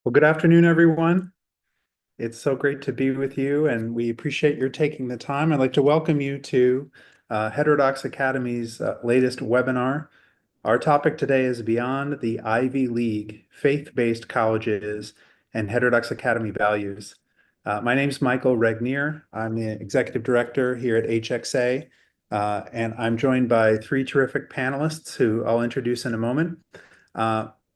Well, good afternoon, everyone. It's so great to be with you, and we appreciate your taking the time. I'd like to welcome you to Heterodox Academy's latest webinar. Our topic today is Beyond the Ivy League, Faith-Based Colleges and Heterodox Academy Values. My name is Michael Regnier. I'm the Executive Director here at HxA, and I'm joined by three terrific panelists who I'll introduce in a moment.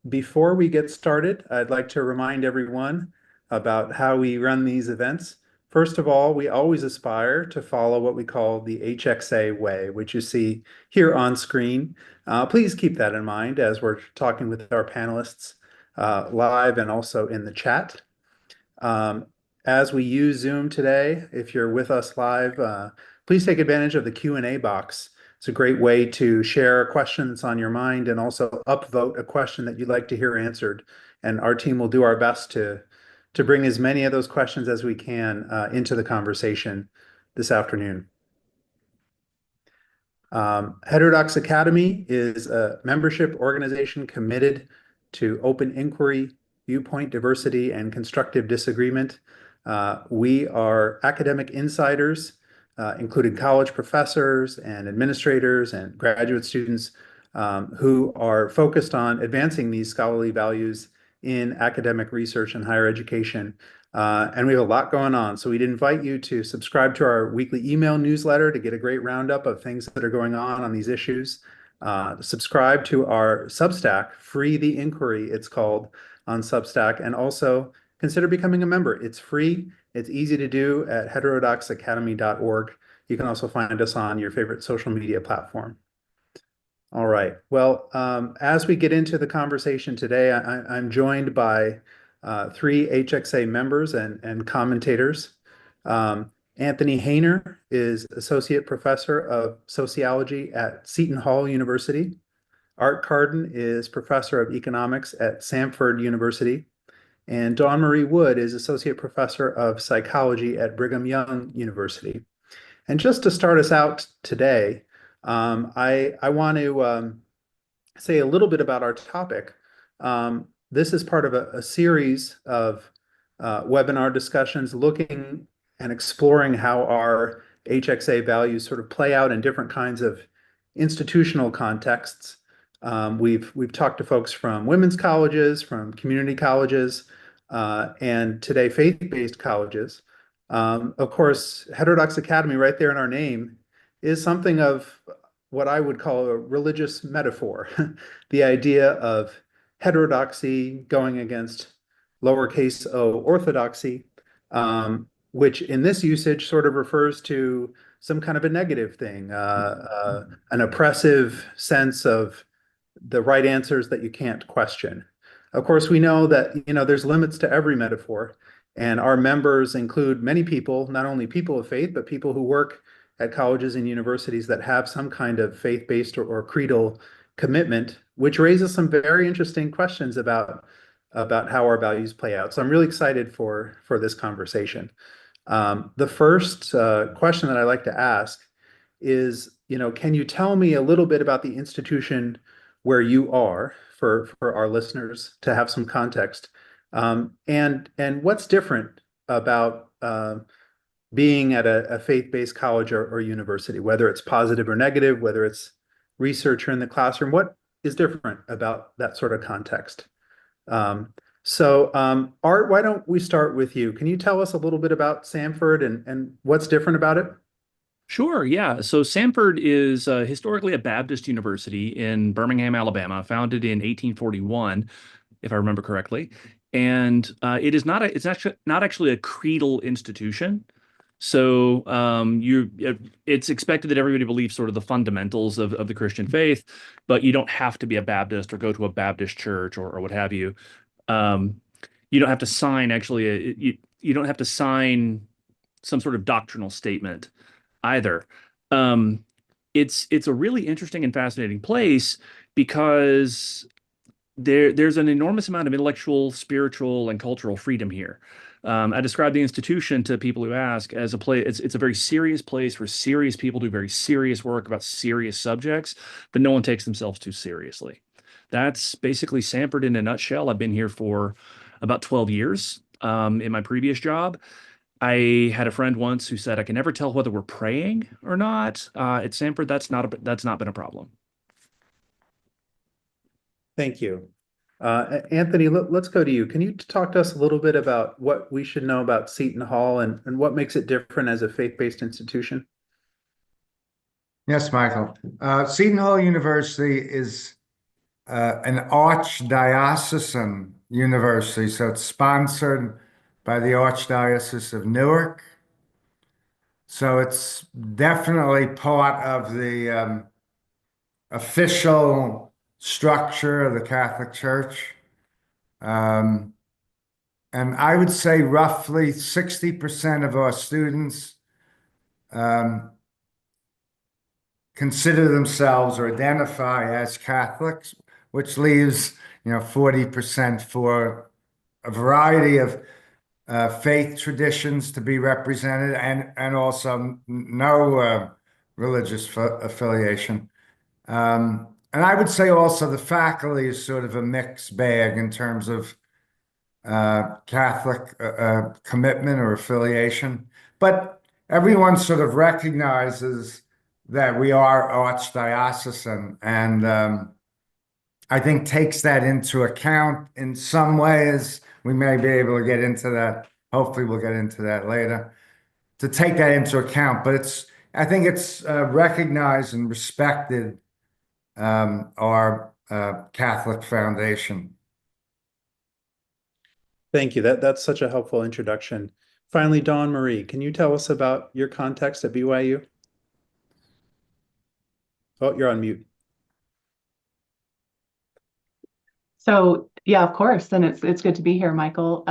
Before we get started, I'd like to remind everyone about how we run these events. First of all, we always aspire to follow what we call the HxA way, which you see here on screen. Please keep that in mind as we're talking with our panelists live and also in the chat. As we use Zoom today, if you're with us live, please take advantage of the Q&A box. It's a great way to share questions on your mind and also upvote a question that you'd like to hear answered. And our team will do our best to bring as many of those questions as we can into the conversation this afternoon. Heterodox Academy is a membership organization committed to open inquiry, viewpoint diversity, and constructive disagreement. We are academic insiders, including college professors and administrators and graduate students who are focused on advancing these scholarly values in academic research and higher education. And we have a lot going on. So we'd invite you to subscribe to our weekly email newsletter to get a great roundup of things that are going on these issues. Subscribe to our Substack, Free the Inquiry, it's called, on Substack, and also consider becoming a member. It's free. It's easy to do at heterodoxacademy.org. You can also find us on your favorite social media platform. All right. Well, as we get into the conversation today, I'm joined by three HxA members and commentators. Anthony Haynor is Associate Professor of Sociology at Seton Hall University. Art Carden is Professor of Economics at Samford University. And Dawn Marie Wood is Associate Professor of Psychology at Brigham Young University. And just to start us out today, I want to say a little bit about our topic. This is part of a series of webinar discussions looking and exploring how our HxA values sort of play out in different kinds of institutional contexts. We've talked to folks from women's colleges, from community colleges, and today faith-based colleges. Of course, Heterodox Academy, right there in our name, is something of what I would call a religious metaphor. The idea of heterodoxy going against lowercase o orthodoxy, which in this usage sort of refers to some kind of a negative thing, an oppressive sense of the right answers that you can't question. Of course, we know that there's limits to every metaphor, and our members include many people, not only people of faith, but people who work at colleges and universities that have some kind of faith-based or creedal commitment, which raises some very interesting questions about how our values play out. So I'm really excited for this conversation. The first question that I'd like to ask is, can you tell me a little bit about the institution where you are for our listeners to have some context, and what's different about being at a faith-based college or university, whether it's positive or negative, whether it's research or in the classroom, what is different about that sort of context? Art, why don't we start with you? Can you tell us a little bit about Samford and what's different about it? Sure, yeah. So Samford is historically a Baptist university in Birmingham, Alabama, founded in 1841, if I remember correctly. And it's actually not actually a creedal institution. So it's expected that everybody believes sort of the fundamentals of the Christian faith, but you don't have to be a Baptist or go to a Baptist church or what have you. You don't have to sign you don't have to sign some sort of doctrinal statement either. Um, it's a really interesting and fascinating place because there's an enormous amount of intellectual, spiritual, and cultural freedom here. I describe the institution to people who ask as a place. It's a very serious place where serious people do very serious work about serious subjects, but no one takes themselves too seriously. That's basically Samford in a nutshell. I've been here for about 12 years in my previous job. I had a friend once who said, I can never tell whether we're praying or not. At Samford, that's not been a problem. Thank you. Anthony, let's go to you. Can you talk to us a little bit about what we should know about Seton Hall and what makes it different as a faith-based institution? Yes, Michael. Seton Hall University is an archdiocesan university, so it's sponsored by the Archdiocese of Newark. So it's definitely part of the official structure of the Catholic Church. And I would say roughly 60% of our students consider themselves or identify as Catholics, which leaves 40% for a variety of faith traditions to be represented, and also no religious affiliation. And I would say also the faculty is sort of a mixed bag in terms of Catholic commitment or affiliation, but everyone sort of recognizes that we are archdiocesan, and I think takes that into account in some ways. We may be able to get into that. Hopefully, we'll get into that later, to take that into account. But I think it's recognized and respected, our Catholic foundation. Thank you. That's such a helpful introduction. Finally, Dawn Marie, can you tell us about your context at BYU? Oh, you're on mute. So yeah, of course, and it's good to be here, Michael.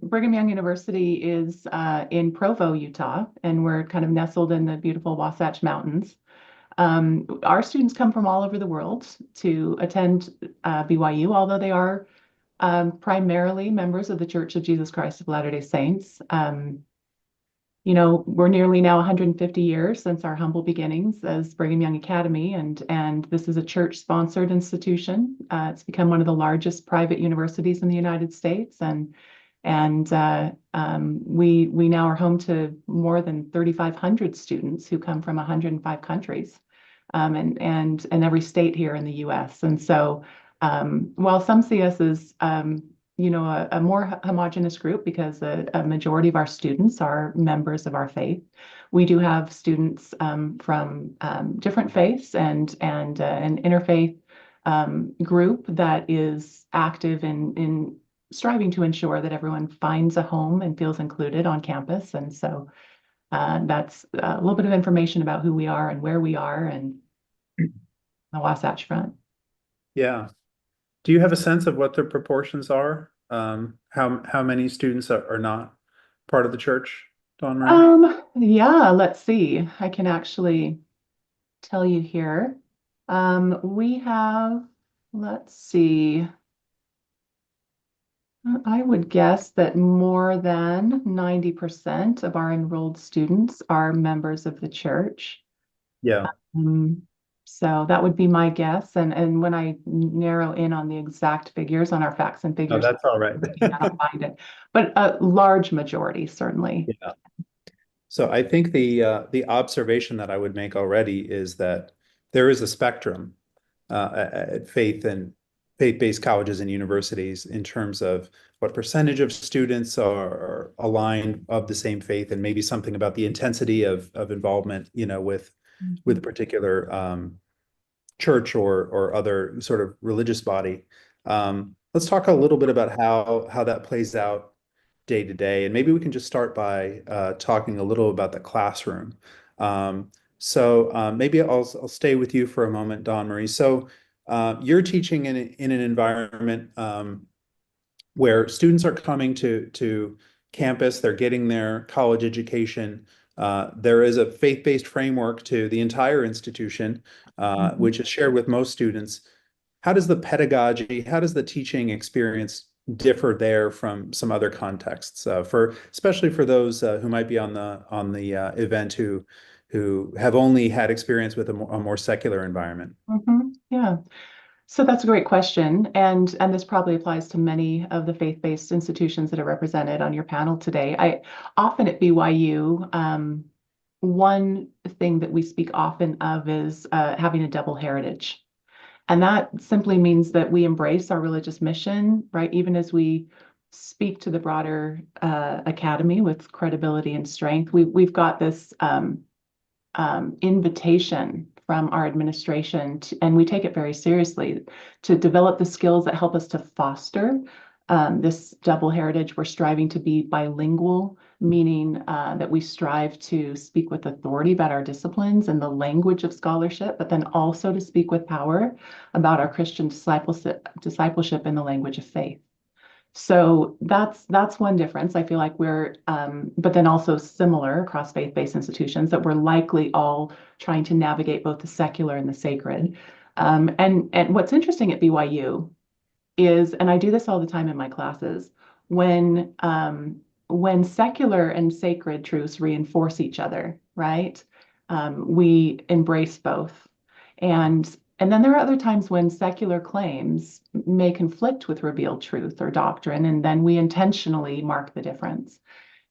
Brigham Young University is in Provo, Utah, and we're kind of nestled in the beautiful Wasatch Mountains. Our students come from all over the world to attend BYU, although they are primarily members of the Church of Jesus Christ of Latter-day Saints. We're nearly now 150 years since our humble beginnings as Brigham Young Academy, and this is a church-sponsored institution. It's become one of the largest private universities in the United States, and we now are home to more than 3,500 students who come from 105 countries, and every state here in the U.S. And so, while some see us as a more homogenous group because a majority of our students are members of our faith, we do have students from different faiths and an interfaith group that is active in striving to ensure that everyone finds a home and feels included on campus. And so that's a little bit of information about who we are and where we are and the Wasatch Front. Yeah. Do you have a sense of what the proportions are? How many students are not part of the church, Dawn Marie? Yeah, let's see. I can actually tell you here. We have, let's see. I would guess that more than 90% of our enrolled students are members of the church. Yeah. So that would be my guess. And when I narrow in on the exact figures on our facts and Oh, figures, that's all right. I'll find it. But a large majority, certainly. Yeah. So I think the observation that I would make already is that there is a spectrum at faith-based colleges and universities in terms of what percentage of students are aligned of the same faith, and maybe something about the intensity of involvement, with a particular church or other sort of religious body. Let's talk a little bit about how that plays out day to day, and maybe we can just start by talking a little about the classroom. So maybe I'll stay with you for a moment, Dawn Marie. So you're teaching in an environment where students are coming to campus, they're getting their college education. There is a faith-based framework to the entire institution, which is shared with most students. How does the pedagogy, how does the teaching experience differ there from some other contexts, especially for those who might be on the event who have only had experience with a more secular environment? Yeah. So that's a great question. And this probably applies to many of the faith-based institutions that are represented on your panel today. I often at BYU, one thing that we speak often of is having a double heritage. And that simply means that we embrace our religious mission, right? Even as we speak to the broader academy with credibility and strength, we've got this invitation from our administration, and we take it very seriously, to develop the skills that help us to foster this double heritage. We're striving to be bilingual, meaning that we strive to speak with authority about our disciplines and the language of scholarship, but then also to speak with power about our Christian discipleship in the language of faith. So that's one difference. I feel like but then also similar across faith-based institutions, that we're likely all trying to navigate both the secular and the sacred. And what's interesting at BYU is, and I do this all the time in my classes, when secular and sacred truths reinforce each other, right? We embrace both. And then there are other times when secular claims may conflict with revealed truth or doctrine, and then we intentionally mark the difference.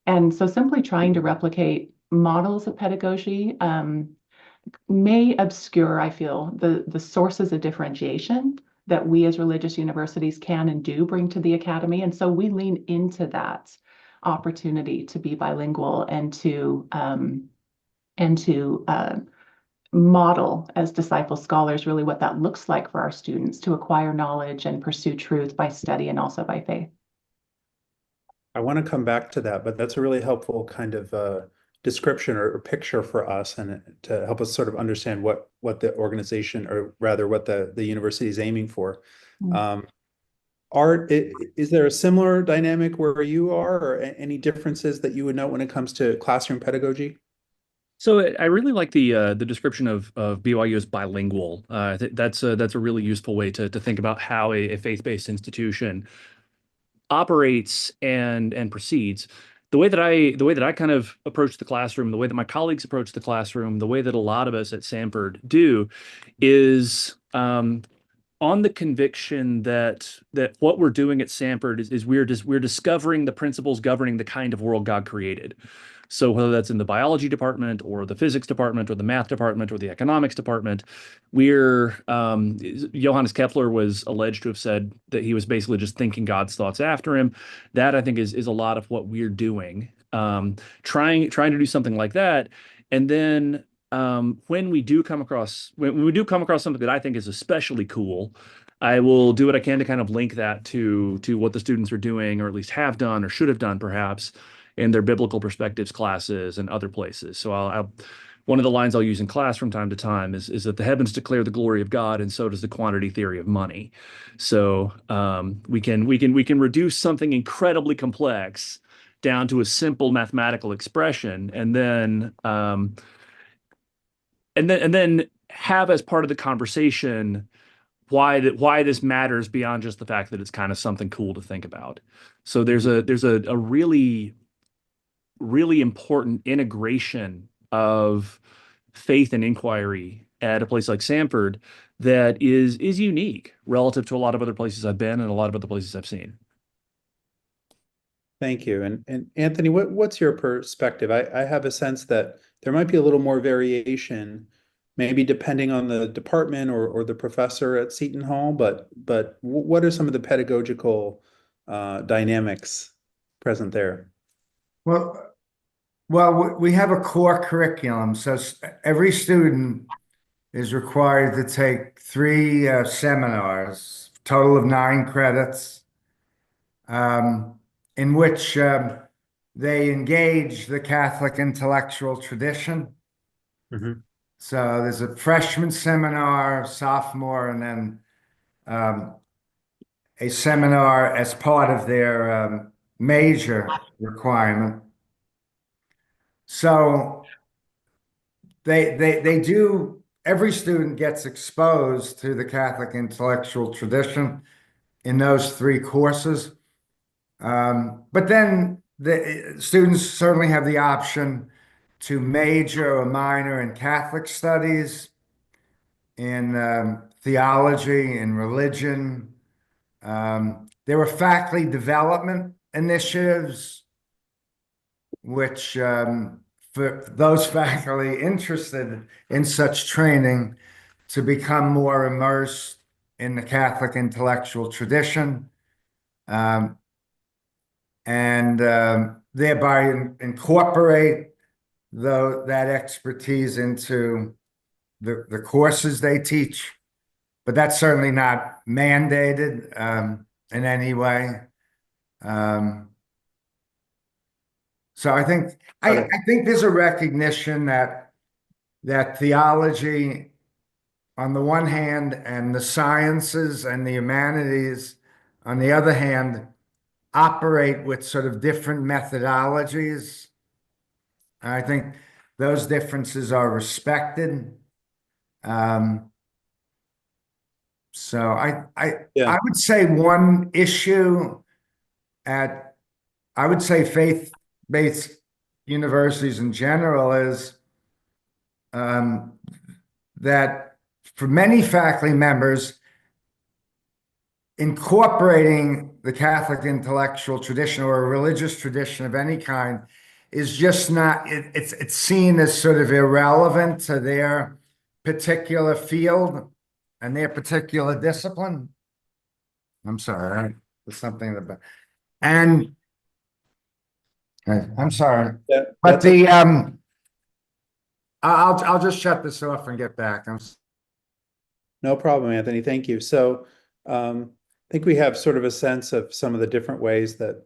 And so simply trying to replicate models of pedagogy may obscure, I feel, the sources of differentiation that we as religious universities can and do bring to the academy. And so we lean into that opportunity to be bilingual and to model as disciple scholars really what that looks like for our students to acquire knowledge and pursue truth by study and also by faith. I want to come back to that, but that's a really helpful kind of description or picture for us, and to help us sort of understand what the organization, or rather what the university is aiming for. Is there a similar dynamic where you are, or any differences that you would note when it comes to classroom pedagogy? So I really like the description of BYU as bilingual. That's a really useful way to think about how a faith-based institution operates and proceeds. The way that I kind of approach the classroom, the way that my colleagues approach the classroom, the way that a lot of us at Samford do, is on the conviction that what we're doing at Samford is we're discovering the principles governing the kind of world God created. So whether that's in the biology department or the physics department or the math department or the economics department, Johannes Kepler was alleged to have said that he was basically just thinking God's thoughts after him. That, I think, is a lot of what we're doing, trying to do something like that. And then when we do come across something that I think is especially cool, I will do what I can to kind of link that to what the students are doing, or at least have done or should have done perhaps in their biblical perspectives classes and other places. So one of the lines I'll use in class from time to time is that the heavens declare the glory of God, and so does the quantity theory of money. So we can reduce something incredibly complex down to a simple mathematical expression, and then have as part of the conversation why this matters beyond just the fact that it's kind of something cool to think about. So there's a really important integration of faith and inquiry at a place like Samford that is unique relative to a lot of other places I've been and a lot of other places I've seen. Thank you. And Anthony, what's your perspective? I have a sense that there might be a little more variation, maybe depending on the department or the professor at Seton Hall, but what are some of the pedagogical dynamics present there? Well, we have a core curriculum, so every student is required to take 3 seminars, total of 9 credits, in which they engage the Catholic intellectual tradition. Mm-hmm. So there's a freshman seminar, sophomore, and then a seminar as part of their major requirement. So they do, every student gets exposed to the Catholic intellectual tradition in those 3 courses. But then the students certainly have the option to major or minor in Catholic studies, in theology and religion. There were faculty development initiatives, which for those faculty interested in such training to become more immersed in the Catholic intellectual tradition, and thereby incorporate that expertise into the courses they teach. But that's certainly not mandated in any way. So I think there's a recognition that theology, on the one hand, and the sciences and the humanities, on the other hand, operate with sort of different methodologies. I think those differences are respected. So I would say one issue I would say faith-based universities in general is that for many faculty members, incorporating the Catholic intellectual tradition or a religious tradition of any kind is just not, it's seen as sort of irrelevant to their particular field and their particular discipline. I'm sorry, there's something about, and I'm sorry, but I'll just shut this off and get back. No problem, Anthony. Thank you. So I think we have sort of a sense of some of the different ways that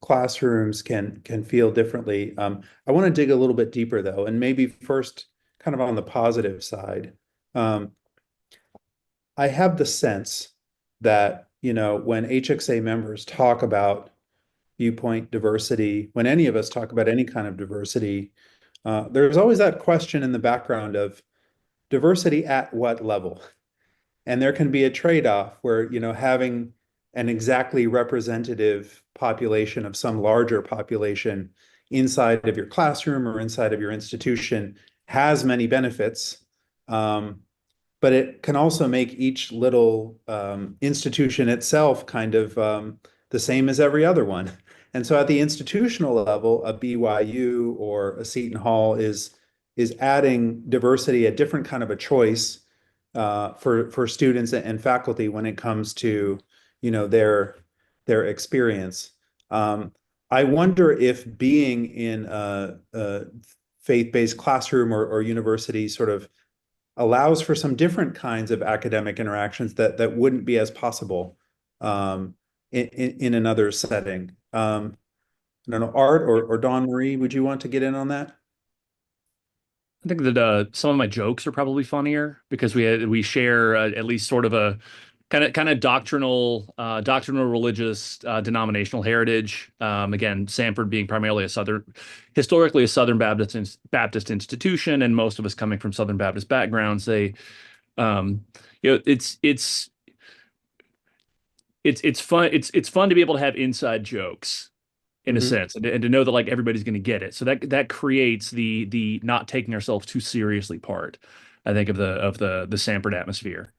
classrooms can feel differently. I want to dig a little bit deeper, though, and maybe first kind of on the positive side. I have the sense that, when HxA members talk about viewpoint diversity, when any of us talk about any kind of diversity, there's always that question in the background of diversity at what level? And there can be a trade-off where, having an exactly representative population of some larger population inside of your classroom or inside of your institution has many benefits, but it can also make each little institution itself kind of the same as every other one. And so at the institutional level, a BYU or a Seton Hall is adding diversity, a different kind of a choice for students and faculty when it comes to their experience. I wonder if being in a faith-based classroom or university sort of allows for some different kinds of academic interactions that wouldn't be as possible in another setting. I don't know, Art or Dawn Marie, would you want to get in on that? I think that some of my jokes are probably funnier because we share at least sort of a kind of doctrinal religious denominational heritage. Again, Samford being primarily historically a Southern Baptist institution, and most of us coming from Southern Baptist backgrounds. It's fun to be able to have inside jokes in a sense, and to know that like everybody's going to get it. So that creates the not taking ourselves too seriously part, I think, of the Samford atmosphere.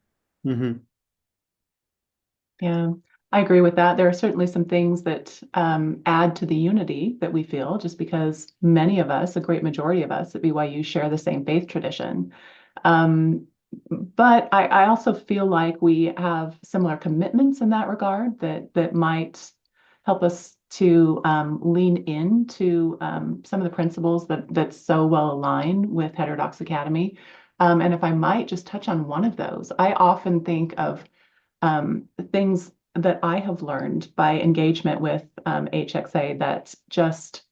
Mm-hmm. Yeah, I agree with that. There are certainly some things that add to the unity that we feel, just because many of us, a great majority of us at BYU, share the same faith tradition. But I also feel like we have similar commitments in that regard that might help us to lean into some of the principles that so well align with Heterodox Academy. And if I might just touch on one of those, I often think of things that I have learned by engagement with HxA that just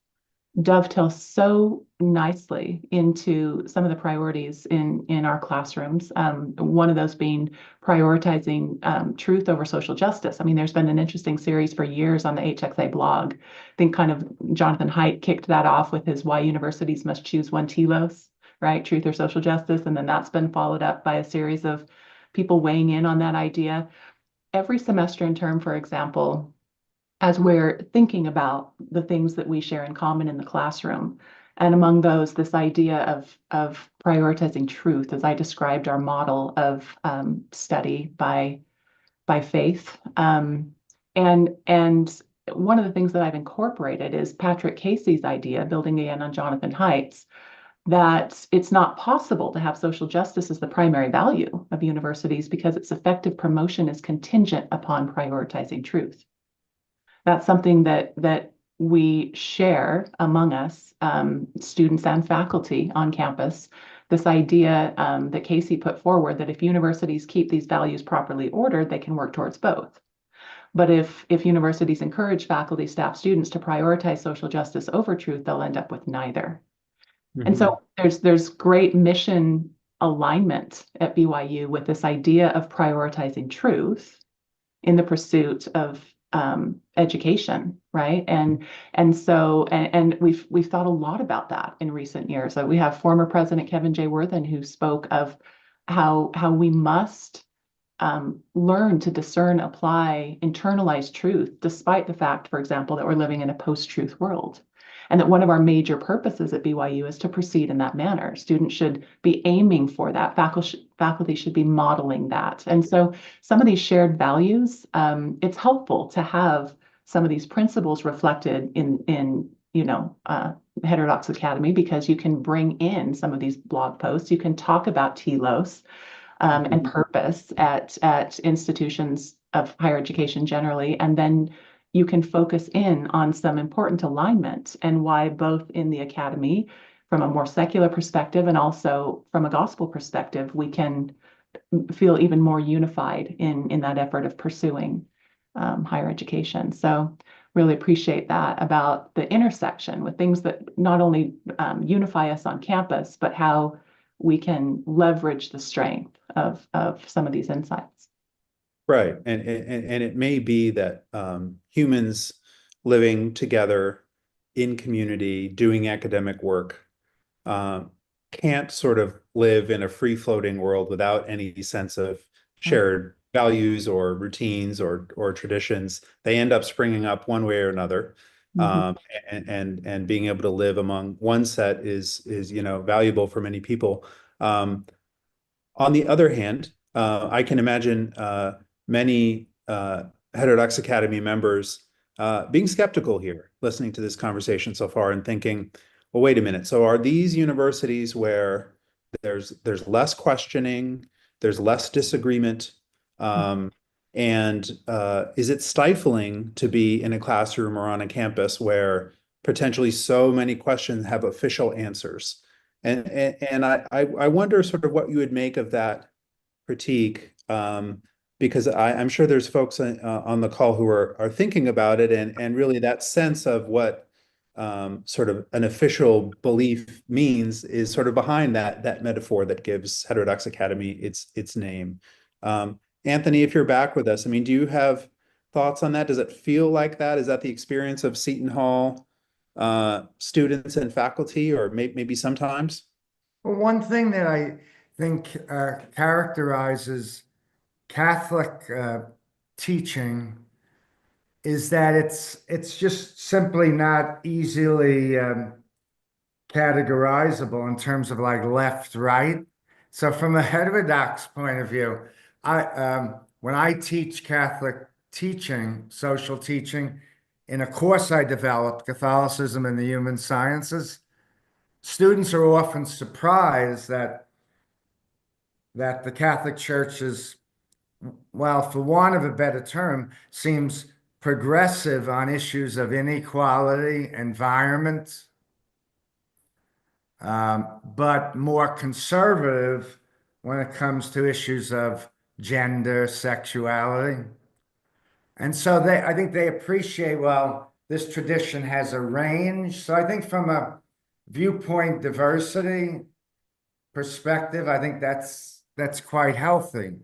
dovetail so nicely into some of the priorities in our classrooms. One of those being prioritizing truth over social justice. I mean, there's been an interesting series for years on the HxA blog. I think kind of Jonathan Haidt kicked that off with his Why Universities Must Choose One Telos, right? Truth or social justice. And then that's been followed up by a series of people weighing in on that idea. Every semester and term, for example, as we're thinking about the things that we share in common in the classroom, And among those, this idea of prioritizing truth, as I described our model of study by faith. And one of the things that I've incorporated is Patrick Casey's idea, building again on Jonathan Haidt's, that it's not possible to have social justice as the primary value of universities because its effective promotion is contingent upon prioritizing truth. That's something that we share among us, students and faculty on campus, this idea that Casey put forward that if universities keep these values properly ordered, they can work towards both. But if universities encourage faculty, staff, students to prioritize social justice over truth, they'll end up with neither. And so there's great mission alignment at BYU with this idea of prioritizing truth in the pursuit of education, right? And we've thought a lot about that in recent years. So we have former President Kevin J. Worthen, who spoke of how we must learn to discern, apply, internalize truth, despite the fact, for example, that we're living in a post-truth world. And that one of our major purposes at BYU is to proceed in that manner. Students should be aiming for that. Faculty should be modeling that. And so some of these shared values, it's helpful to have some of these principles reflected in Heterodox Academy, because you can bring in some of these blog posts. You can talk about telos and purpose at institutions of higher education generally, and then you can focus in on some important alignment and why both in the academy, from a more secular perspective and also from a gospel perspective, we can feel even more unified in that effort of pursuing higher education. So really appreciate that about the intersection with things that not only unify us on campus, but how we can leverage the strength of some of these insights. Right. And it may be that humans living together in community, doing academic work, can't sort of live in a free-floating world without any sense of shared values or routines or traditions. They end up springing up one way or another. And being able to live among one set is valuable for many people. On the other hand, I can imagine many Heterodox Academy members being skeptical here, listening to this conversation so far and thinking, well, wait a minute. So are these universities where there's less questioning, there's less disagreement, and is it stifling to be in a classroom or on a campus where potentially so many questions have official answers? And I wonder sort of what you would make of that critique, because I'm sure there's folks on the call who are thinking about it, and really that sense of what sort of an official belief means is sort of behind that metaphor that gives Heterodox Academy its name. Anthony, if you're back with us, I mean, do you have thoughts on that? Does it feel like that? Is that the experience of Seton Hall students and faculty, or maybe sometimes? Well, one thing that I think characterizes Catholic teaching is that it's just simply not easily categorizable in terms of like left, right. So from a heterodox point of view, when I teach Catholic teaching, social teaching, in a course I developed, Catholicism and the Human Sciences, students are often surprised that the Catholic Church is, well, for want of a better term, seems progressive on issues of inequality, environment, but more conservative when it comes to issues of gender, sexuality. And so I think they appreciate, well, this tradition has a range. So I think from a viewpoint diversity perspective, I think that's quite healthy.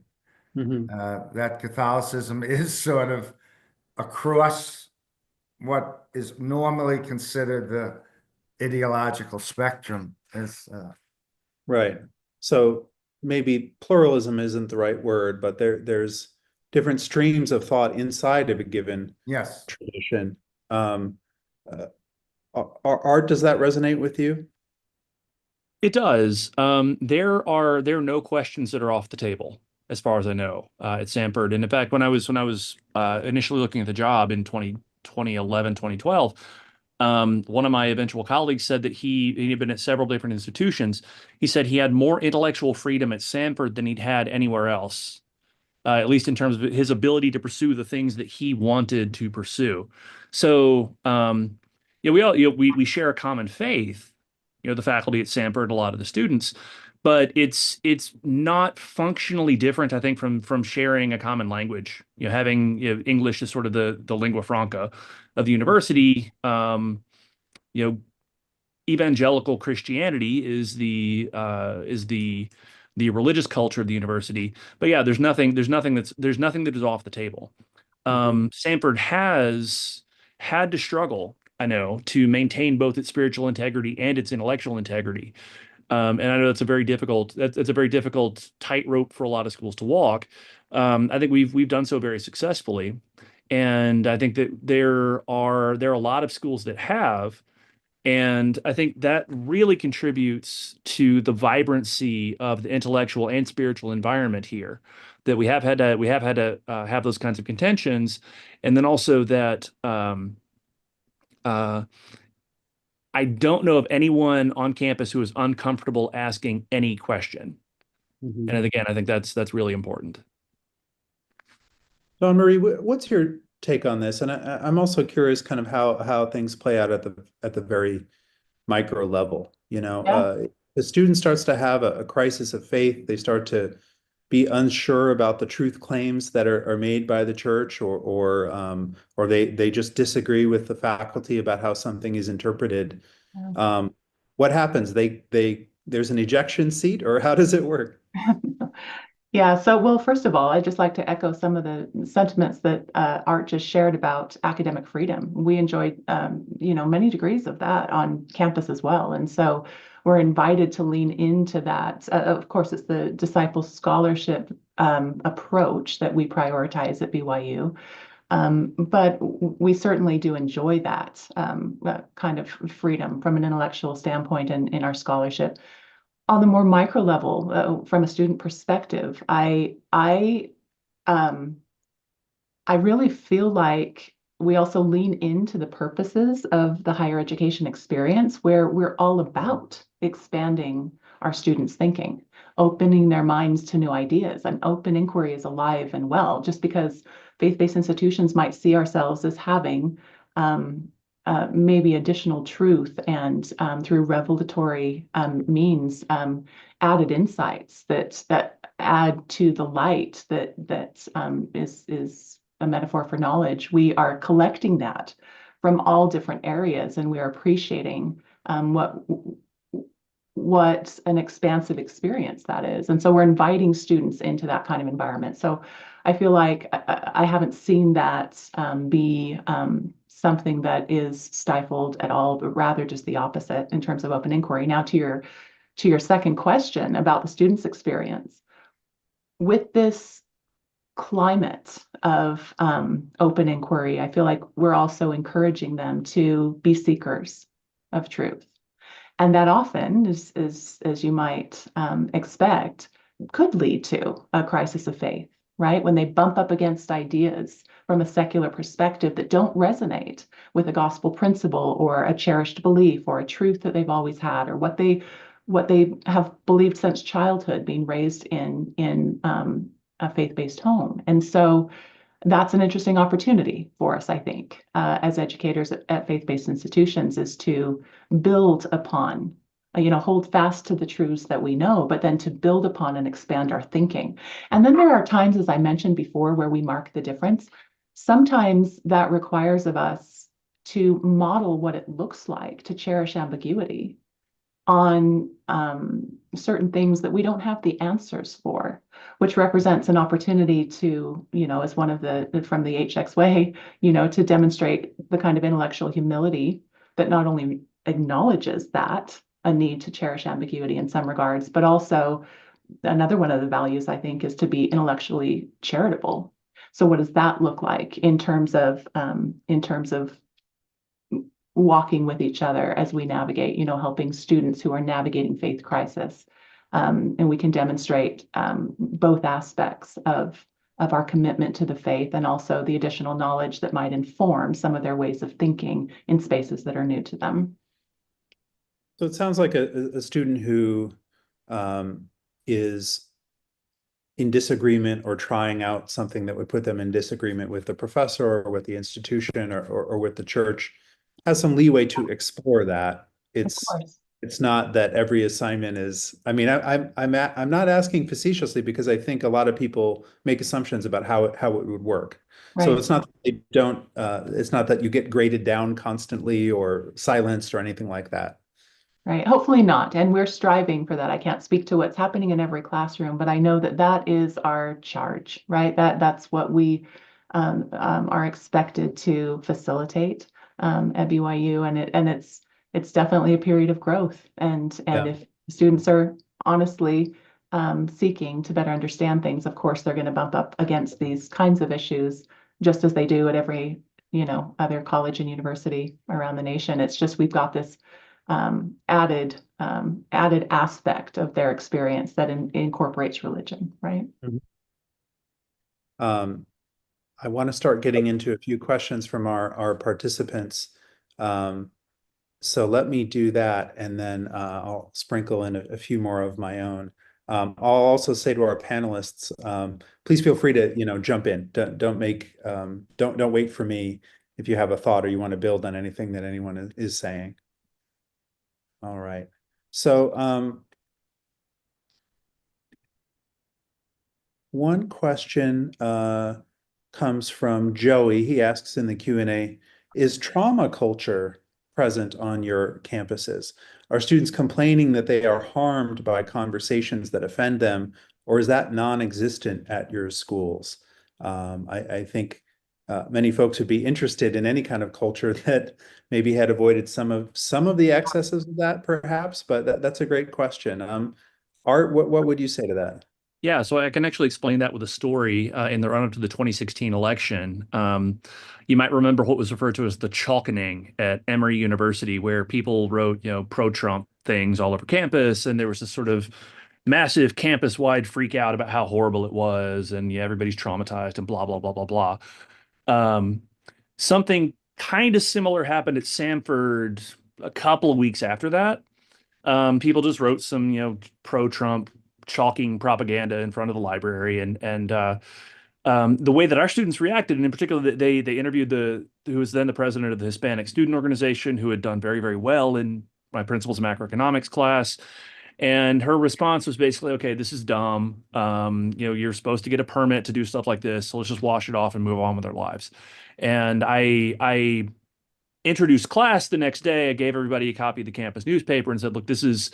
That Catholicism is sort of across what is normally considered the ideological spectrum. Right. So maybe pluralism isn't the right word, but there's different streams of thought inside of a given Yes. tradition. Art, does that resonate with you? It does. There are no questions that are off the table, as far as I know, at Samford. And in fact, when I was initially looking at the job in 2011, 2012, one of my eventual colleagues said that he had been at several different institutions. He said he had more intellectual freedom at Samford than he'd had anywhere else, at least in terms of his ability to pursue the things that he wanted to pursue. So, yeah, we share a common faith, the faculty at Samford and a lot of the students, but it's not functionally different, I think, from sharing a common language. Having English is sort of the lingua franca of the university. You know, Evangelical Christianity is the religious culture of the university. But yeah, there's nothing that is off the table. Samford has had to struggle, I know, to maintain both its spiritual integrity and its intellectual integrity. And I know that's a very difficult tightrope for a lot of schools to walk. I think we've done so very successfully, and I think that there are a lot of schools that have. And I think that really contributes to the vibrancy of the intellectual and spiritual environment here. That we have had to have those kinds of contentions, and then also that uh, I don't know of anyone on campus who is uncomfortable asking any question. Mhm. And again, I think that's really important. Don Marie, what's your take on this? And I'm also curious kind of how things play out at the very micro level. Yeah. The student starts to have a crisis of faith. They start to be unsure about the truth claims that are made by the church, or they just disagree with the faculty about how something is interpreted. Yeah. What happens? There's an ejection seat, or how does it work? Yeah, so well, first of all, I'd just like to echo some of the sentiments that Art just shared about academic freedom. We enjoyed, many degrees of that on campus as well, and so we're invited to lean into that. Of course, it's the disciple scholarship approach that we prioritize at BYU, but we certainly do enjoy that kind of freedom from an intellectual standpoint in our scholarship. On the more micro level, from a student perspective, um, I really feel like we also lean into the purposes of the higher education experience, where we're all about expanding our students' thinking, opening their minds to new ideas. An open inquiry is alive and well. Just because faith-based institutions might see ourselves as having maybe additional truth and through revelatory means added insights that add to the light that is a metaphor for knowledge. We are collecting that from all different areas, and we are appreciating what an expansive experience that is. And so we're inviting students into that kind of environment. So I feel like I haven't seen that be something that is stifled at all, but rather just the opposite in terms of open inquiry. Now to your second question about the student's experience. With this climate of open inquiry, I feel like we're also encouraging them to be seekers of truth. And that often, as you might expect, could lead to a crisis of faith, right? When they bump up against ideas from a secular perspective that don't resonate with a gospel principle or a cherished belief or a truth that they've always had, or what they have believed since childhood, being raised in a faith-based home. And so that's an interesting opportunity for us, I think, as educators at faith-based institutions, is to build upon, hold fast to the truths that we know, but then to build upon and expand our thinking. And then there are times, as I mentioned before, where we mark the difference. Sometimes that requires of us to model what it looks like to cherish ambiguity on certain things that we don't have the answers for, which represents an opportunity to, as one of from the HX way, to demonstrate the kind of intellectual humility that not only acknowledges that a need to cherish ambiguity in some regards, but also another one of the values, I think, is to be intellectually charitable. So what does that look like in terms of walking with each other as we navigate, helping students who are navigating faith crisis. And we can demonstrate both aspects of our commitment to the faith and also the additional knowledge that might inform some of their ways of thinking in spaces that are new to them. So it sounds like a student who is in disagreement or trying out something that would put them in disagreement with the professor or with the institution or with the church has some leeway to explore that. It's not that every assignment is, I mean, I'm not asking facetiously because I think a lot of people make assumptions about how it would work. Right. So it's not that they don't, it's not that you get graded down constantly or silenced or anything like that. Right. Hopefully not. And we're striving for that. I can't speak to what's happening in every classroom, but I know that that is our charge, right? That's what we are expected to facilitate at BYU. And it's definitely a period of growth. And if students are honestly seeking to better understand things, of course, they're going to bump up against these kinds of issues, just as they do at every, other college and university around the nation. It's just we've got this added aspect of their experience that incorporates religion, right? Mm-hmm. I want to start getting into a few questions from our participants. So let me do that, and then I'll sprinkle in a few more of my own. I'll also say to our panelists, please feel free to jump in. Don't wait for me if you have a thought or you want to build on anything that anyone is saying. All right. So one question comes from Joey. He asks in the Q&A, is trauma culture present on your campuses? Are students complaining that they are harmed by conversations that offend them, or is that non-existent at your schools? I think many folks would be interested in any kind of culture that maybe had avoided some of the excesses of that, perhaps. But that's a great question. Art, what would you say to that? Yeah, so I can actually explain that with a story in the run-up to the 2016 election. You might remember what was referred to as the chalkening at Emory University, where people wrote, pro-Trump things all over campus, and there was this sort of massive campus-wide freak out about how horrible it was, and everybody's traumatized and blah, blah, blah, blah, blah. Something kind of similar happened at Samford a couple of weeks after that. People just wrote some, pro-Trump chalking propaganda in front of the library, and the way that our students reacted, and in particular, they interviewed who was then the president of the Hispanic Student Organization, who had done very, very well in my Principles of Macroeconomics class. And her response was basically, okay, this is dumb. You're supposed to get a permit to do stuff like this, so let's just wash it off and move on with our lives. And I introduced class the next day. I gave everybody a copy of the campus newspaper and said, look, this is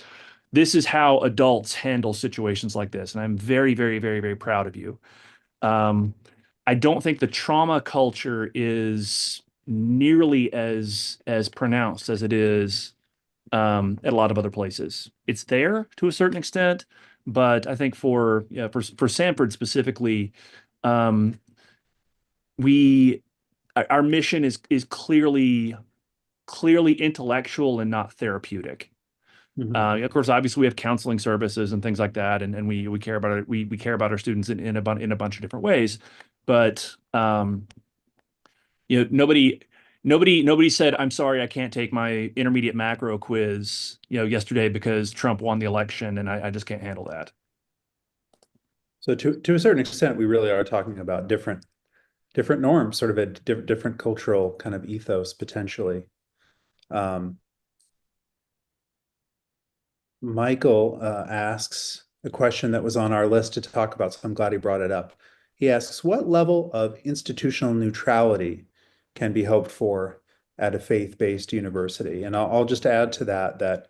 how adults handle situations like this. And I'm very, very, very, very proud of you. I don't think the trauma culture is nearly as pronounced as it is at a lot of other places. It's there to a certain extent, but I think for Samford specifically, our mission is clearly intellectual and not therapeutic. Mm-hmm. Of course, obviously, we have counseling services and things like that, and we care about it. We care about our students in a bunch of different ways, but nobody said, "I'm sorry, I can't take my intermediate macro quiz, yesterday because Trump won the election, and I just can't handle that." So to a certain extent, we really are talking about different norms, sort of a different cultural kind of ethos potentially. Michael asks a question that was on our list to talk about, so I'm glad he brought it up. He asks, what level of institutional neutrality can be hoped for at a faith-based university? And I'll just add to that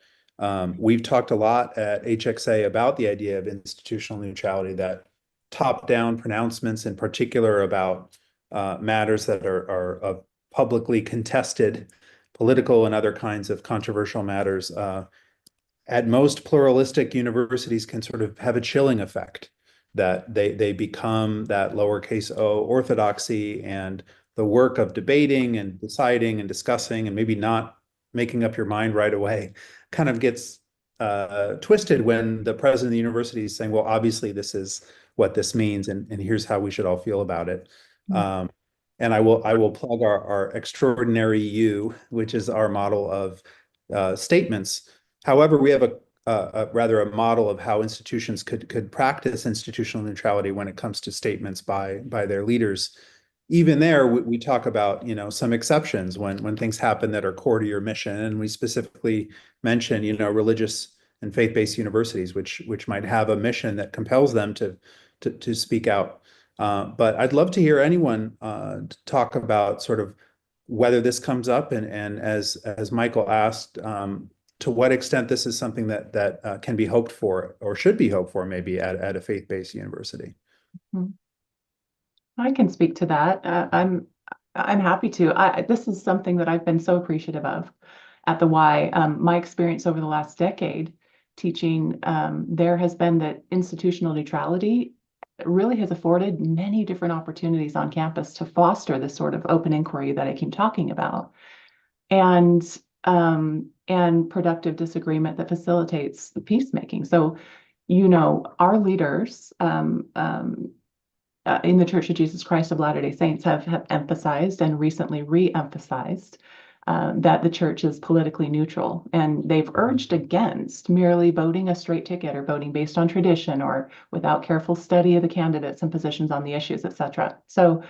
we've talked a lot at HxA about the idea of institutional neutrality, that top-down pronouncements in particular about matters that are of publicly contested political and other kinds of controversial matters at most pluralistic universities can sort of have a chilling effect, that they become that lowercase o orthodoxy, and the work of debating and deciding and discussing and maybe not making up your mind right away kind of gets twisted when the president of the university is saying, well, obviously this is what this means, and here's how we should all feel about it. And I will plug our extraordinary you, which is our model of statements. However, we have rather a model of how institutions could practice institutional neutrality when it comes to statements by their leaders. Even there, we talk about, some exceptions when things happen that are core to your mission, and we specifically mention, religious and faith-based universities, which might have a mission that compels them to speak out. But I'd love to hear anyone talk about sort of whether this comes up, and as Michael asked, to what extent this is something that can be hoped for or should be hoped for maybe at a faith-based university. I can speak to that. I'm happy to. This is something that I've been so appreciative of at the Y. My experience over the last decade teaching, there has been that institutional neutrality really has afforded many different opportunities on campus to foster this sort of open inquiry that I keep talking about, and productive disagreement that facilitates peacemaking. So, our leaders in the Church of Jesus Christ of Latter-day Saints have emphasized and recently re-emphasized that the church is politically neutral, and they've urged against merely voting a straight ticket or voting based on tradition or without careful study of the candidates and positions on the issues, etc. So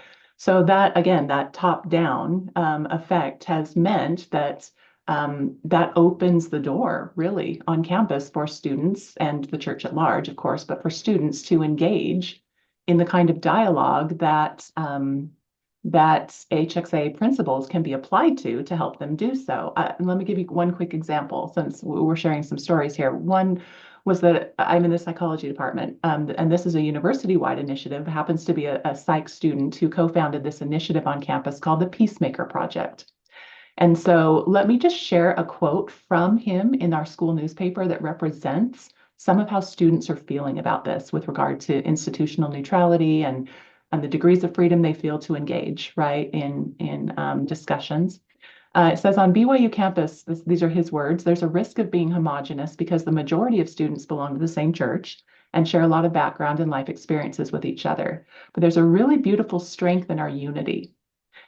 that, again, that top-down effect has meant that that opens the door really on campus for students and the church at large, of course, but for students to engage in the kind of dialogue that HxA principles can be applied to help them do so. And let me give you one quick example, since we're sharing some stories here. One was that I'm in the psychology department, and this is a university-wide initiative. It happens to be a psych student who co-founded this initiative on campus called the Peacemaker Project. And so let me just share a quote from him in our school newspaper that represents some of how students are feeling about this with regard to institutional neutrality and the degrees of freedom they feel to engage, right, in discussions. It says, on BYU campus, these are his words, there's a risk of being homogenous because the majority of students belong to the same church and share a lot of background and life experiences with each other. But there's a really beautiful strength in our unity.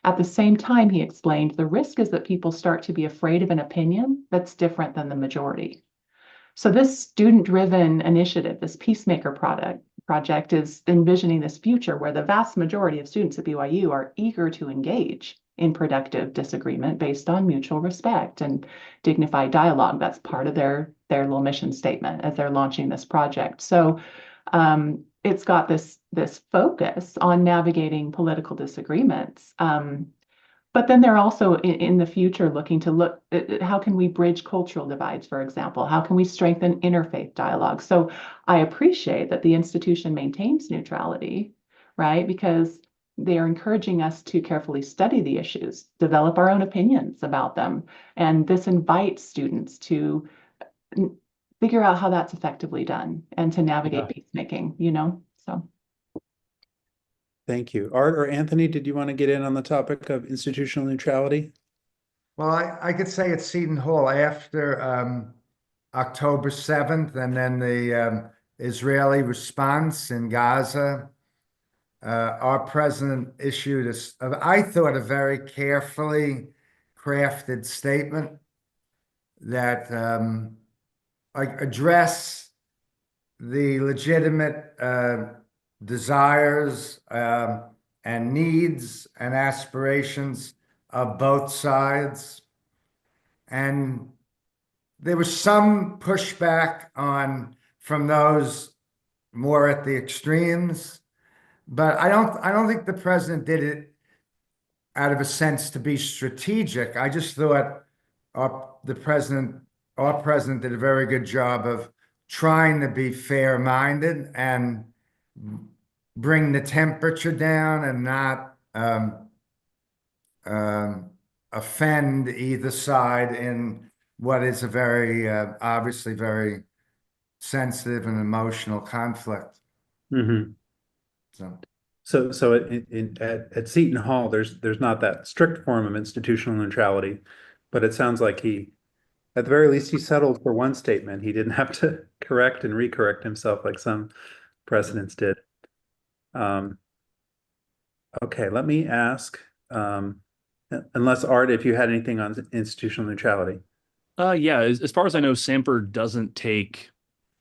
At the same time, he explained, the risk is that people start to be afraid of an opinion that's different than the majority. So this student-driven initiative, this Peacemaker project is envisioning this future where the vast majority of students at BYU are eager to engage in productive disagreement based on mutual respect and dignified dialogue. That's part of their little mission statement as they're launching this project. So it's got this focus on navigating political disagreements. But then they're also in the future looking to look at how can we bridge cultural divides, for example? How can we strengthen interfaith dialogue? So I appreciate that the institution maintains neutrality, right? Because they are encouraging us to carefully study the issues, develop our own opinions about them. And this invites students to figure out how that's effectively done and to navigate peacemaking, so. Thank you. Art or Anthony, did you want to get in on the topic of institutional neutrality? Well, I could say at Seton Hall after October 7th and then the Israeli response in Gaza, our president issued I thought, a very carefully crafted statement that address the legitimate desires and needs and aspirations of both sides. And there was some pushback from those more at the extremes, but I don't think the president did it out of a sense to be strategic. I just thought our president did a very good job of trying to be fair-minded and bring the temperature down and not offend either side in what is a very obviously very sensitive and emotional conflict. Mm-hmm. So at Seton Hall, there's not that strict form of institutional neutrality, but it sounds like at the very least, he settled for one statement. He didn't have to correct and recorrect himself like some precedents did. Okay, let me ask, unless Art, if you had anything on institutional neutrality. Yeah, as far as I know, Samford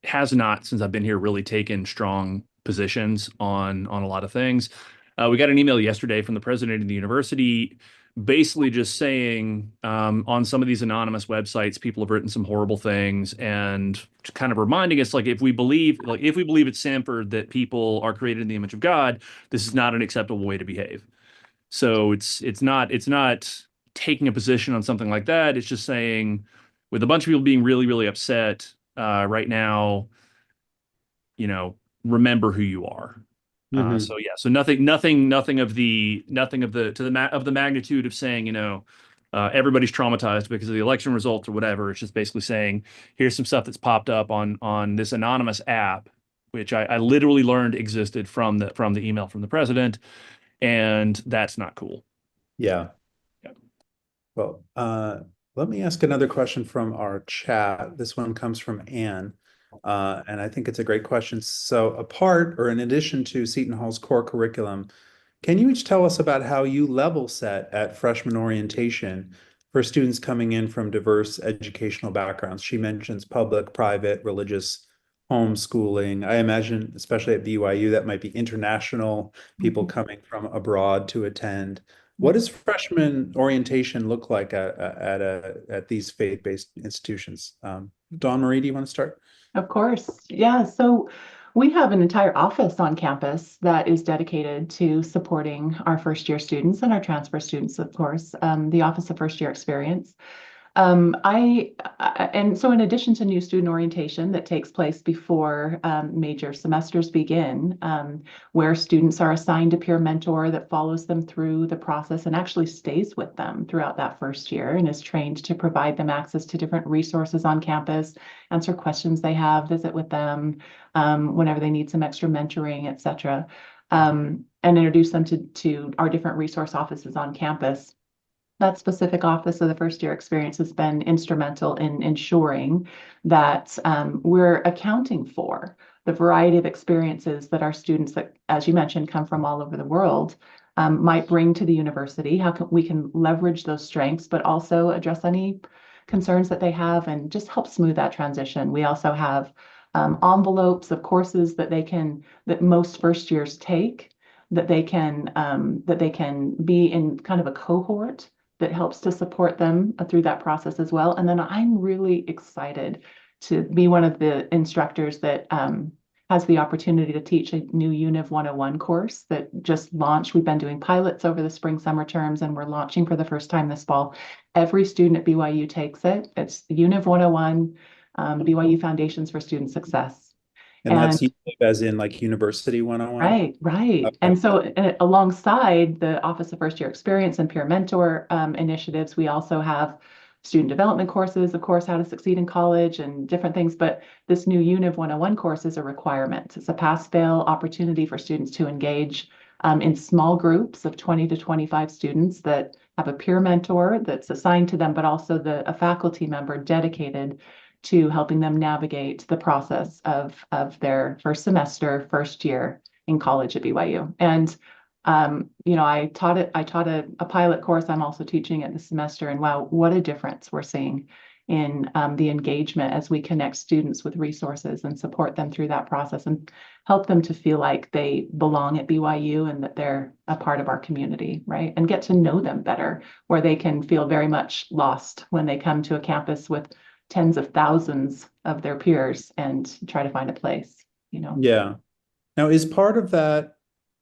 has not, since I've been here, really taken strong positions on a lot of things. We got an email yesterday from the president of the university, basically just saying on some of these anonymous websites, people have written some horrible things, and kind of reminding us, like, if we believe at Samford that people are created in the image of God, this is not an acceptable way to behave. So it's not taking a position on something like that. It's just saying, with a bunch of people being really, really upset right now, remember who you are. So yeah, so nothing of the magnitude of saying, everybody's traumatized because of the election results or whatever. It's just basically saying, here's some stuff that's popped up on this anonymous app, which I literally learned existed from the email from the president, and that's not cool. Yeah. Yeah. Well, let me ask another question from our chat. This one comes from Anne, and I think it's a great question. So in addition to Seton Hall's core curriculum, can you each tell us about how you level set at freshman orientation for students coming in from diverse educational backgrounds? She mentions public, private, religious, homeschooling. I imagine, especially at BYU, that might be international people coming from abroad to attend. What does freshman orientation look like at these faith-based institutions? Dawn Marie, do you want to start? Of course. Yeah. So we have an entire office on campus that is dedicated to supporting our first year students and our transfer students, of course, the Office of First Year Experience. And so in addition to new student orientation that takes place before major semesters begin, where students are assigned a peer mentor that follows them through the process and actually stays with them throughout that first year and is trained to provide them access to different resources on campus, answer questions they have, visit with them whenever they need some extra mentoring, et cetera, and introduce them to our different resource offices on campus. That specific office of the first year experience has been instrumental in ensuring that we're accounting for the variety of experiences that our students that, as you mentioned, come from all over the world might bring to the university. How we can leverage those strengths, but also address any concerns that they have and just help smooth that transition. We also have envelopes of courses that most first years take, that they can be in kind of a cohort that helps to support them through that process as well. And then I'm really excited to be one of the instructors that has the opportunity to teach a new Univ 101 course that just launched. We've been doing pilots over the spring, summer terms, and we're launching for the first time this fall. Every student at BYU takes it. It's the Univ 101, BYU Foundations for Student Success. And that's as in like University 101? Right. Okay. And so alongside the Office of First Year Experience and peer mentor initiatives, we also have student development courses, of course, how to succeed in college and different things. But this new Univ 101 course is a requirement. It's a pass-fail opportunity for students to engage in small groups of 20 to 25 students that have a peer mentor that's assigned to them, but also a faculty member dedicated to helping them navigate the process of their first semester, first year in college at BYU. And I taught a pilot course. I'm also teaching it this semester, and wow, what a difference we're seeing in the engagement as we connect students with resources and support them through that process and help them to feel like they belong at BYU and that they're a part of our community, right? And get to know them better, where they can feel very much lost when they come to a campus with tens of thousands of their peers and try to find a place, Yeah. Now, is part of that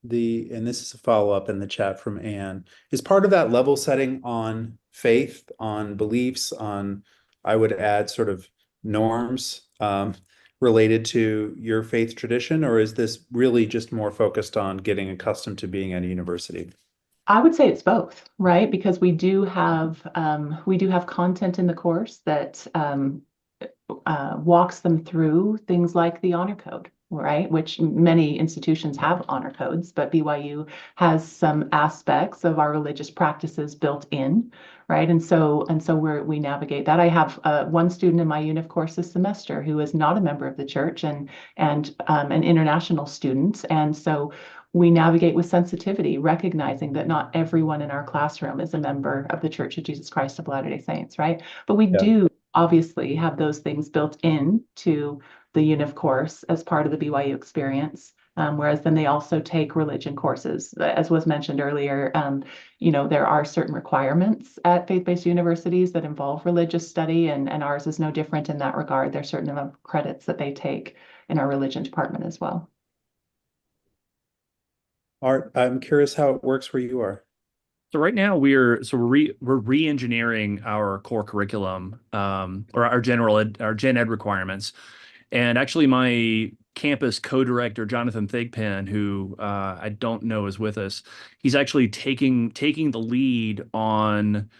and this is a follow-up in the chat from Anne, is part of that level setting on faith, on beliefs, on, I would add, sort of norms related to your faith tradition, or is this really just more focused on getting accustomed to being at a university? I would say it's both, right? Because we do have content in the course that walks them through things like the honor code, right? Which many institutions have honor codes, but BYU has some aspects of our religious practices built in, right? And so we navigate that. I have one student in my UNIF course this semester who is not a member of the church and an international student, and so we navigate with sensitivity, recognizing that not everyone in our classroom is a member of the Church of Jesus Christ of Latter-day Saints, right? But we do obviously have those things built in to the UNIF course as part of the BYU experience. Whereas then they also take religion courses. As was mentioned earlier, there are certain requirements at faith-based universities that involve religious study, and ours is no different in that regard. There's certain amount of credits that they take in our religion department as well. Art, I'm curious how it works where you are. So right now we're re-engineering our core curriculum, or our gen ed requirements. And actually my campus co-director, Jonathan Thigpen, who I don't know is with us, he's actually taking the lead on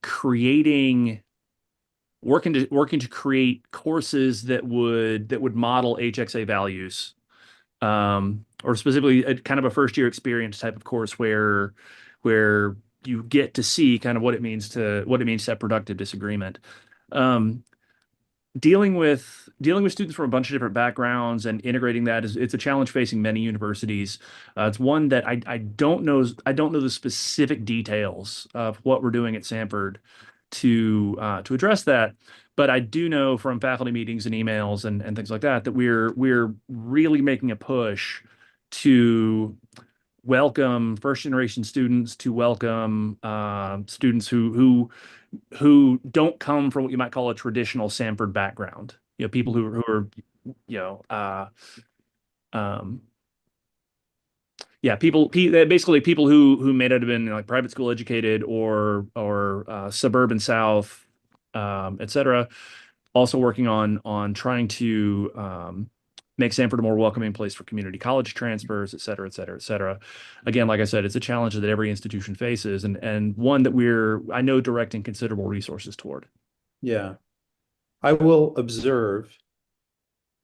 working to create courses that would model HxA values, or specifically a kind of a first year experience type of course where you get to see kind of what it means to have productive disagreement. Dealing with students from a bunch of different backgrounds and integrating that it's a challenge facing many universities. It's one that I don't know the specific details of what we're doing at Samford to address that, but I do know from faculty meetings and emails and things like that we're really making a push to welcome first generation students, to welcome students who don't come from what you might call a traditional Samford background. People who are basically people who may not have been like private school educated or suburban South, etc. Also working on trying to make Samford a more welcoming place for community college transfers, et cetera, et cetera, et cetera. Again, like I said, it's a challenge that every institution faces, and one that I know, directing considerable resources toward. Yeah. I will observe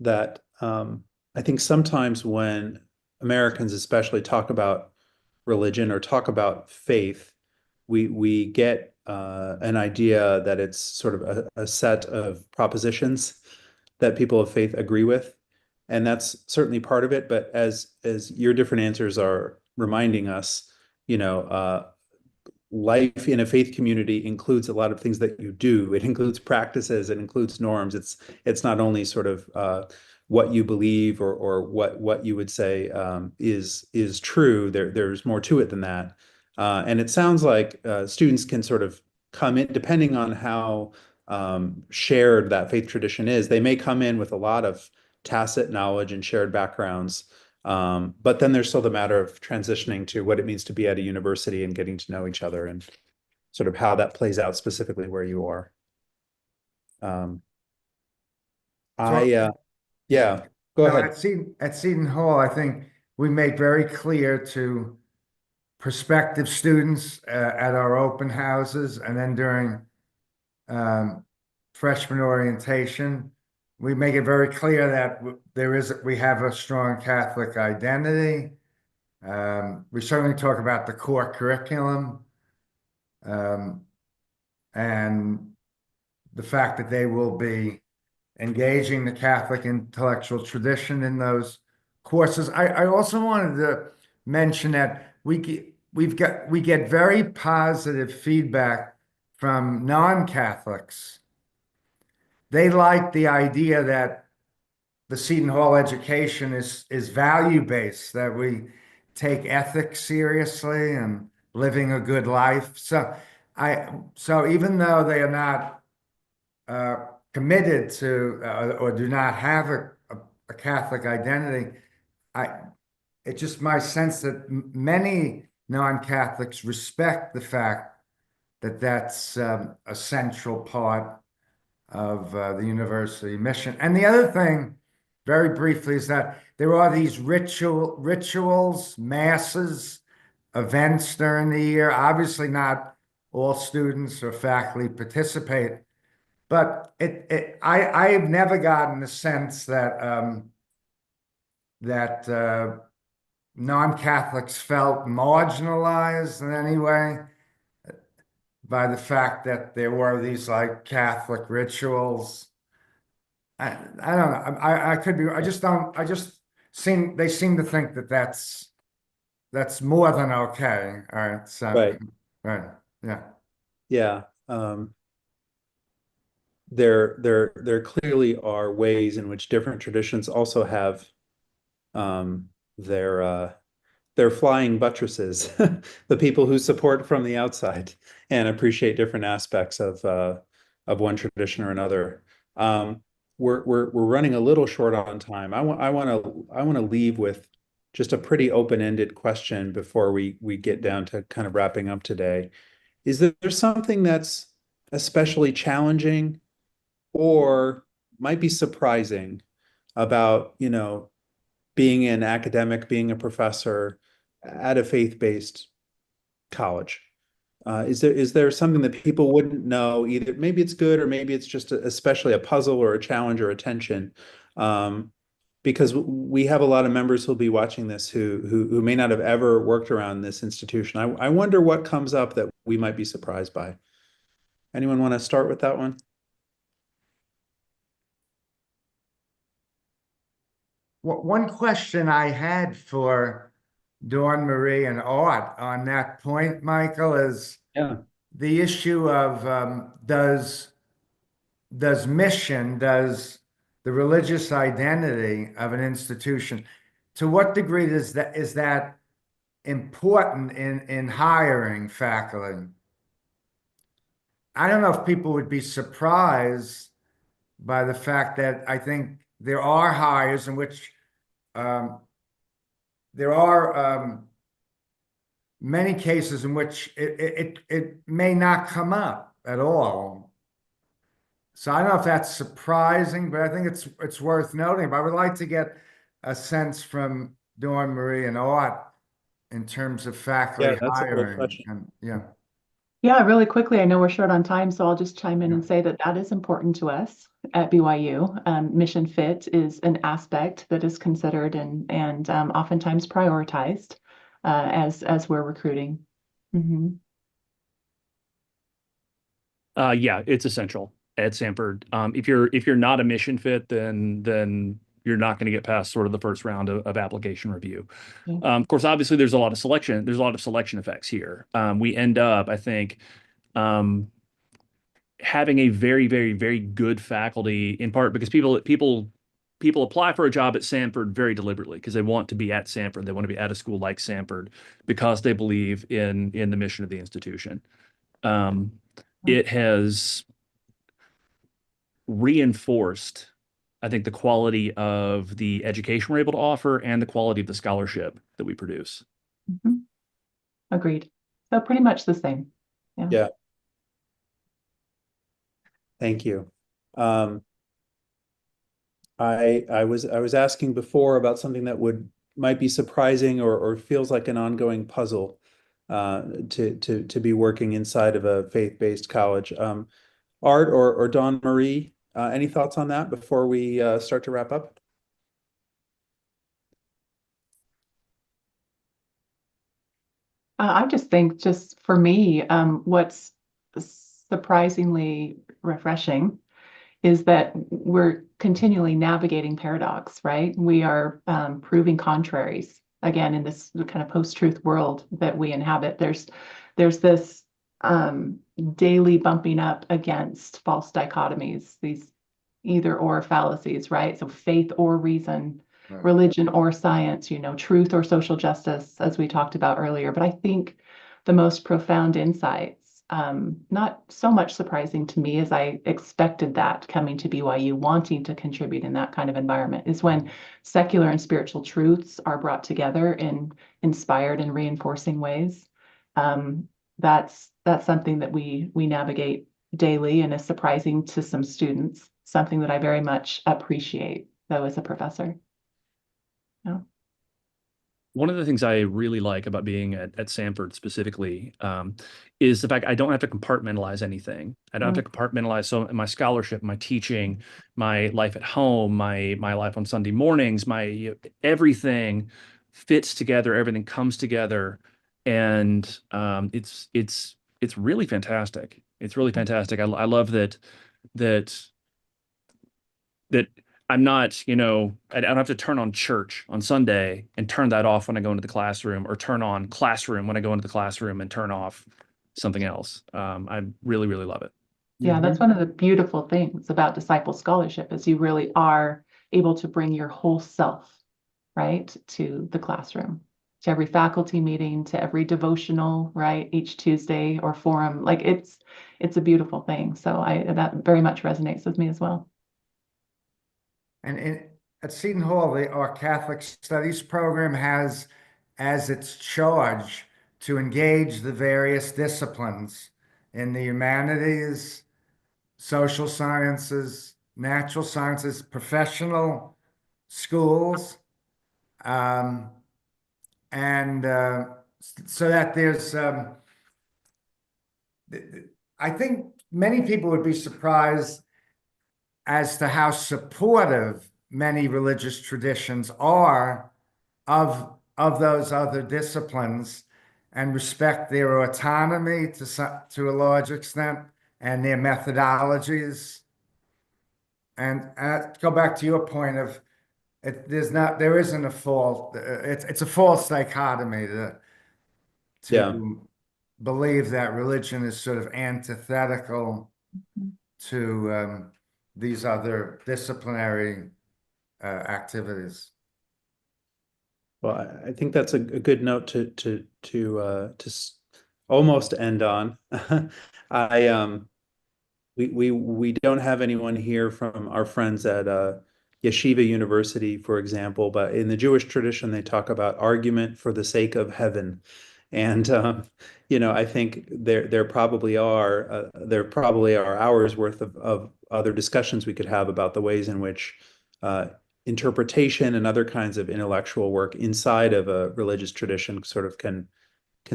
that I think sometimes when Americans especially talk about religion or talk about faith, we get an idea that it's sort of a set of propositions that people of faith agree with. And that's certainly part of it. But as your different answers are reminding us, life in a faith community includes a lot of things that you do. It includes practices, it includes norms. It's not only sort of what you believe or what you would say is true. There's more to it than that. And it sounds like students can sort of come in, depending on how shared that faith tradition is. They may come in with a lot of tacit knowledge and shared backgrounds. But then there's still the matter of transitioning to what it means to be at a university and getting to know each other and sort of how that plays out specifically where you are. Yeah, go ahead. At Seton Hall, I think we make very clear to prospective students at our open houses and then during freshman orientation, we make it very clear that we have a strong Catholic identity. We certainly talk about the core curriculum and the fact that they will be engaging the Catholic intellectual tradition in those courses. I also wanted to mention that we get very positive feedback from non-Catholics. They like the idea that the Seton Hall education is value-based, that we take ethics seriously and living a good life. So even though they are not committed to or do not have a Catholic identity, it's just my sense that many non-Catholics respect the fact that that's a central part of the university mission. And the other thing, very briefly, is that there are these rituals, masses, events during the year. Obviously, not all students or faculty participate, but I have never gotten the sense that that non-Catholics felt marginalized in any way by the fact that there were these like Catholic rituals. I don't know. I could be. I just don't. They seem to think that that's more than okay. All right. So Right. right. Yeah. Yeah. There clearly are ways in which different traditions also have um, their flying buttresses, the people who support from the outside and appreciate different aspects of one tradition or another. We're running a little short on time. I want to leave with just a pretty open-ended question before we get down to kind of wrapping up today. Is there something that's especially challenging or might be surprising about, being an academic, being a professor at a faith-based college? Is there something that people wouldn't know? Either maybe it's good or maybe it's just especially a puzzle or a challenge or a tension. Because we have a lot of members who'll be watching this who may not have ever worked around this institution. I wonder what comes up that we might be surprised by. Anyone want to start with that one? One question I had for Dawn Marie and Art on that point, Michael, is Yeah. the issue of does the religious identity of an institution, to what degree is that important in hiring faculty? I don't know if people would be surprised by the fact that I think there are hires in which there are many cases in which it may not come up at all. So I don't know if that's surprising, but I think it's worth noting. But I would like to get a sense from Dawn Marie and Art in terms of faculty That's a great hiring. question. And yeah. Yeah, really quickly, I know we're short on time, so I'll just chime in and say that that is important to us at BYU. Mission fit is an aspect that is considered and oftentimes prioritized as we're recruiting. Mm-hmm. Yeah, it's essential at Samford. If you're not a mission fit, then you're not going to get past sort of the first round of application review. Yeah. Of course, obviously there's a lot of selection. There's a lot of selection effects here. We end up, I think, having a very, very, very good faculty, in part because people apply for a job at Samford very deliberately because they want to be at Samford. They want to be at a school like Samford because they believe in the mission of the institution. It has reinforced, I think, the quality of the education we're able to offer and the quality of the scholarship that we produce. Mm-hmm. Agreed. So pretty much the same. Yeah. Yeah. Thank you. I was asking before about something that might be surprising or feels like an ongoing puzzle to be working inside of a faith-based college. Art or Dawn Marie, any thoughts on that before we start to wrap up? I just think, just for me, what's surprisingly refreshing is that we're continually navigating paradox, right? We are proving contraries again in this kind of post-truth world that we inhabit. There's this daily bumping up against false dichotomies, these either or fallacies, right? So faith or reason, Right. religion or science, truth or social justice, as we talked about earlier. But I think the most profound insights, not so much surprising to me as I expected that coming to BYU, wanting to contribute in that kind of environment, is when secular and spiritual truths are brought together in inspired and reinforcing ways. That's something that we navigate daily and is surprising to some students, something that I very much appreciate, though, as a professor. Yeah. One of the things I really like about being at Samford specifically is the fact I don't have to compartmentalize anything. I don't have to compartmentalize my scholarship, my teaching, my life at home, my life on Sunday mornings, my everything fits together, everything comes together, and it's really fantastic. It's really fantastic. I love that that I'm not, I don't have to turn on church on Sunday and turn that off when I go into the classroom, or turn on classroom when I go into the classroom and turn off something else. I really, really love it. Yeah, that's one of the beautiful things about disciple scholarship is you really are able to bring your whole self, right, to the classroom, to every faculty meeting, to every devotional, right, each Tuesday or forum. Like it's a beautiful thing. So that very much resonates with me as well. And at Seton Hall, our Catholic Studies program has as its charge to engage the various disciplines in the humanities, social sciences, natural sciences, professional schools, and so that there's, I think many people would be surprised as to how supportive many religious traditions are of those other disciplines, and respect their autonomy to a large extent, and their methodologies. And go back to your point of there isn't a fault. It's a false dichotomy to believe that religion is sort of antithetical to these other disciplinary activities. Well, I think that's a good note to almost end on. We don't have anyone here from our friends at Yeshiva University, for example, but in the Jewish tradition, they talk about argument for the sake of heaven. And I think there probably are hours worth of other discussions we could have about the ways in which interpretation and other kinds of intellectual work inside of a religious tradition sort of can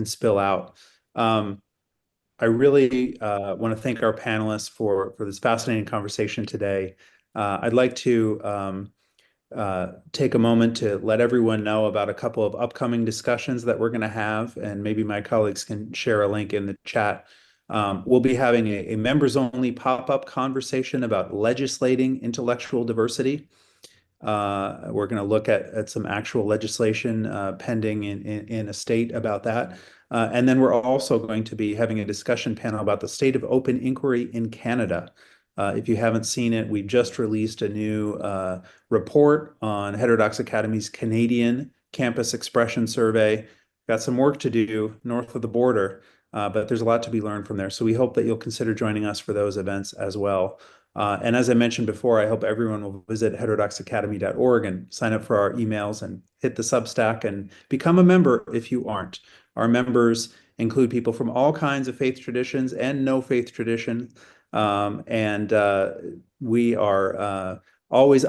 spill out. I really want to thank our panelists for this fascinating conversation today. I'd like to take a moment to let everyone know about a couple of upcoming discussions that we're going to have, and maybe my colleagues can share a link in the chat. We'll be having a members-only pop-up conversation about legislating intellectual diversity. We're going to look at some actual legislation pending in a state about that. And then we're also going to be having a discussion panel about the state of open inquiry in Canada. If you haven't seen it, we've just released a new report on Heterodox Academy's Canadian Campus Expression Survey. Got some work to do north of the border, but there's a lot to be learned from there. So we hope that you'll consider joining us for those events as well. And as I mentioned before, I hope everyone will visit heterodoxacademy.org and sign up for our emails and hit the Substack and become a member if you aren't. Our members include people from all kinds of faith traditions and no faith tradition. And we are always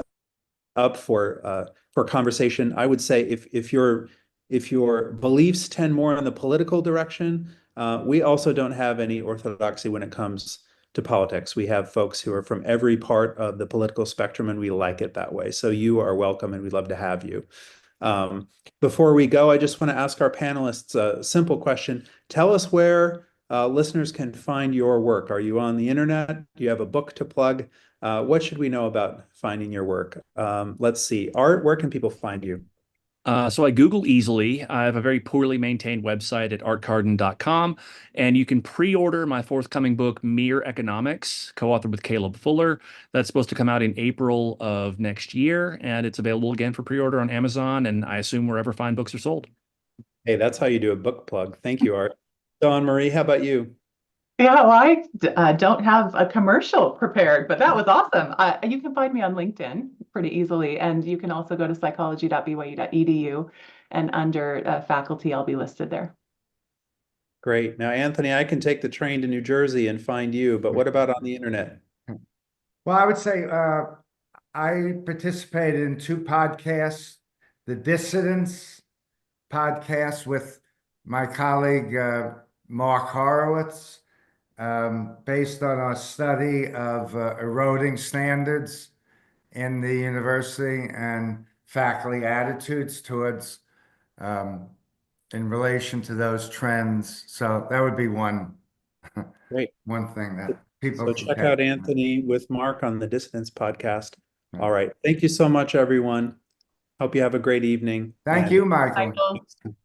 up for conversation. I would say if your beliefs tend more in the political direction, we also don't have any orthodoxy when it comes to politics. We have folks who are from every part of the political spectrum, and we like it that way. So you are welcome, and we'd love to have you. Before we go, I just want to ask our panelists a simple question. Tell us where listeners can find your work. Are you on the internet? Do you have a book to plug? What should we know about finding your work? Let's see. Art, where can people find you? So I Google easily. I have a very poorly maintained website at artcarden.com, and you can pre-order my forthcoming book, Mere Economics, co-authored with Caleb Fuller. That's supposed to come out in April of next year, and it's available again for pre-order on Amazon, and I assume wherever fine books are sold. Hey, that's how you do a book plug. Thank you, Art. Dawn Marie, how about you? Yeah, well, I don't have a commercial prepared, but that was awesome. You can find me on LinkedIn pretty easily, and you can also go to psychology.byu.edu, and under faculty, I'll be listed there. Great. Now, Anthony, I can take the train to New Jersey and find you, but what about on the internet? Well, I would say I participated in 2 podcasts, The Dissidents podcast with my colleague Mark Horowitz, based on our study of eroding standards in the university and faculty attitudes towards in relation to those trends. So that would be one Great. one thing that people So can check take. out Anthony with Mark on the Dissonance podcast. Yeah. All right. Thank you so much, everyone. Hope you have a great evening. Thank and you, Michael. Michael. next time.